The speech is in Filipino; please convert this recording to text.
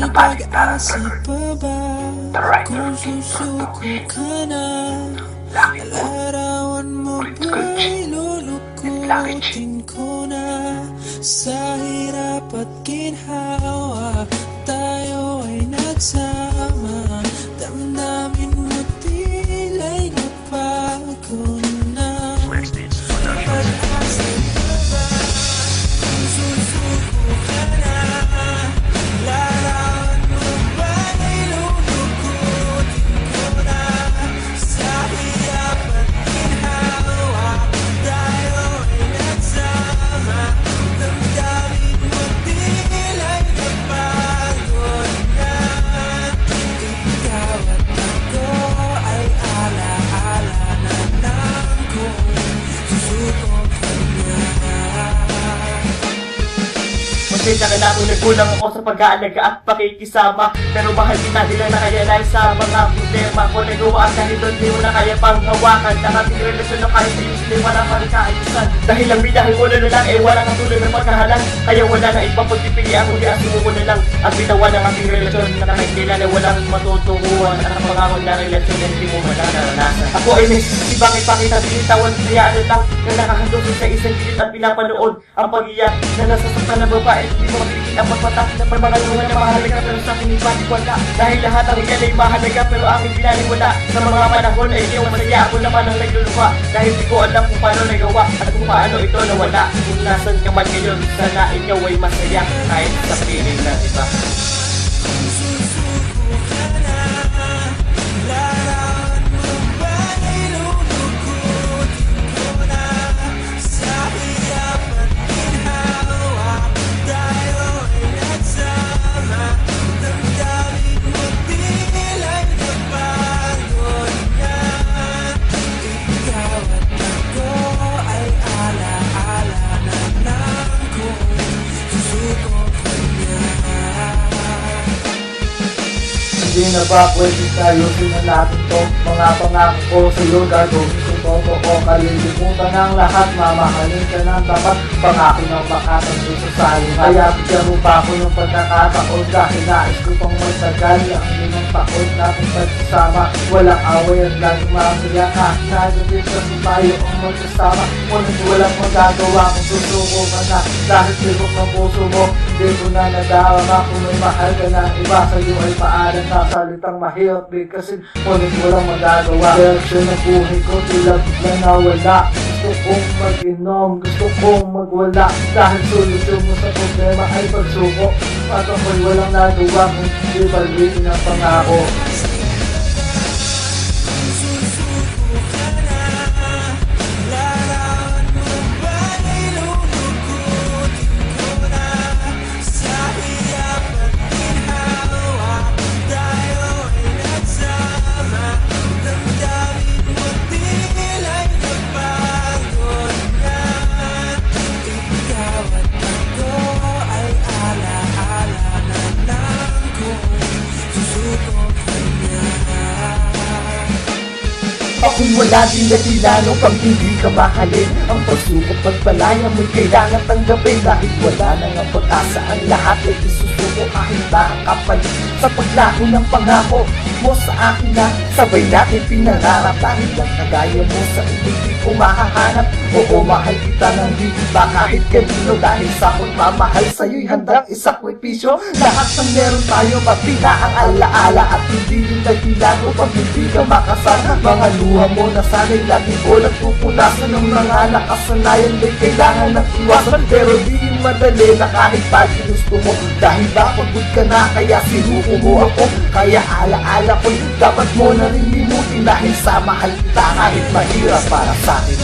may pag-asa pa ba kung susuko ka na? Larawan mo ba'y lulukutin ko na? Sa hirap at ginhawa tayo ay nagsama. Damdamin mo tila'y nabago na. Pag-asa pa ba kung susuko ka na? Larawan mo ba'y lulukutin ko na? Sa hirap at ginhawa tayo ay nagsama. Damdamin mo tila'y napagod na. Ikaw at ako ay alaala na lang kung susuko ka na. Pasensya ka na kung nagkulang ako sa pag-aalaga at pakikisama. Pero mahal kita, di lang na kaya dahil sa mga problema ko nagawa. Kahit doon di mo na kaya pang hawakan. Nakating relasyon na kahit ayos di wala pa rin kaayusan. Dahil lang binahin mo na lang eh walang katulad ng pagkahalang. Kaya wala na iba kundi pili ako di asumo ko na lang. At bitawan ang ating relasyon na kahit nila na walang matutunguhan. At ang pangako na relasyon na hindi mo manaranasan. Ako ay nagsisisi bakit pakita binitawan kaya ano lang na nakahandog sa isang pilit at pinapanood ang pag-iyak na nasasaktan na babae. Hindi mo mapilitin ang pagpatak na pagmagalungan na mahalaga pero sa akin ibalik wala. Dahil lahat ang iyan ay mahalaga pero aking pinaliwala. Sa mga panahon ay ikaw masaya, ako naman ang nagluluha. Dahil di ko alam kung paano nagawa at kung paano ito nawala. Kung nasan ka man ngayon, sana ikaw ay masaya kahit sa piling ng iba. Susuko ka na. Larawan mo ba'y lulukutin ko na? Sa hirap at ginhawa tayo ay nagsama. Damdamin mo tila'y napagod na. Ikaw at ako ay alaala na lang kung susuko ka na. Hindi na ba pwede tayo sinalapin to? Mga pangako ko sa'yo gagawin ko totoo. Kalilimutan ang lahat, mamahalin ka ng tapat. Pangako ng makatang sa saling. Kaya bigyan mo pa ako ng pagkakataon. Dahil nais ko pang magtagal ang limang taon natin pagsasama. Walang away at laging masaya ka. Nagabit kasi tayo ang magsasama. Ngunit walang magagawa kung susuko ka na. Dahil libok ng puso mo, hindi ko na nadama. Kung may mahal ka ng iba, sa'yo ay paalam na salitang mahirap bigkasin. Ngunit walang magagawa. Direksyon ng buhay ko tila biglang nawala. Gusto kong mag-inom, gusto kong magwala. Dahil solusyon mo sa problema ay pagsuko. At ako'y walang nagawa kung hindi balikin ang pangako. Susuko ka na. Larawan mo ba'y lulukutin ko na? Sa hirap at ginhawa tayo ay nagsama. Damdamin mo tila'y napagod na. Ikaw at ako ay alaala na lang kung susuko ka na. Ako'y wala din na dilano pang hindi ka mahalin. Ang pagsukot pagpalaya mo'y kailangan tanggapin. Dahil wala na nga pag-asa, ang lahat ay isusuko kahit ba ang kapalit. Sa paglako ng pangako mo sa akin na sabay natin pinangarap. Dahil lang kagaya mo sa hindi ko mahahanap. Oo, mahal kita ng di ba kahit kanino. Dahil sa pagmamahal sa'yo'y handang isakripisyo. Lahat ng meron tayo, pati na ang alaala. At hindi yung dahilan upang hindi ka makasama. Mga luha mo na sana'y lagi ko nagpupunasan ng mga nakasanayan. May kailangan ng iwasan pero di yung madali na kahit pa ginusto mo. Dahil ba pagod ka na kaya sinuko mo ako. Kaya alaala ko'y dapat mo na rin limutin. Dahil sa mahal kita kahit mahirap para sa'kin.